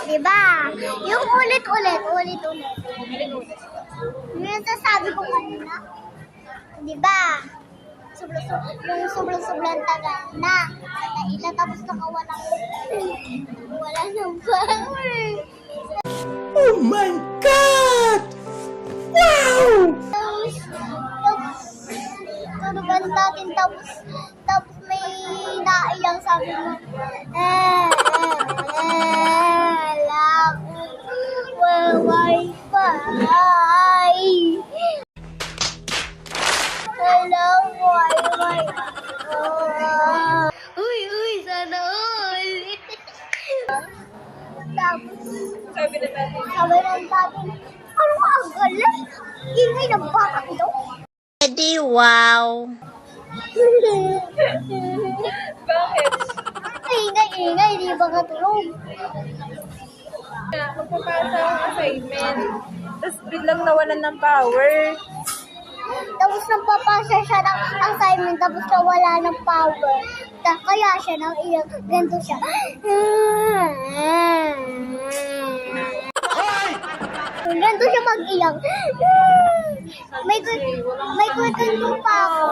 Diba? Yung ulit-ulit. Yung sasabi ko kanina. Diba? Yung sobrang tagal na. Tapos wala nang power. Oh my God! Wow! Tunugan natin tapos may nailang sabi mo. Wifi. Hello, Wifi. Uy, sana all. Tapos, sabi ng natin, ano ka ang galing? Ingay ng bata ito. Eddie, wow. Bakit? Ingay, di ba katulog? Magpapasa ang assignment. Tapos biglang nawalan ng power. Tapos napapasa siya ng assignment, tapos nawala ng power. Kaya siya nang iyak, ganito siya. Ganito siya mag-iyak. May kwento pa ako.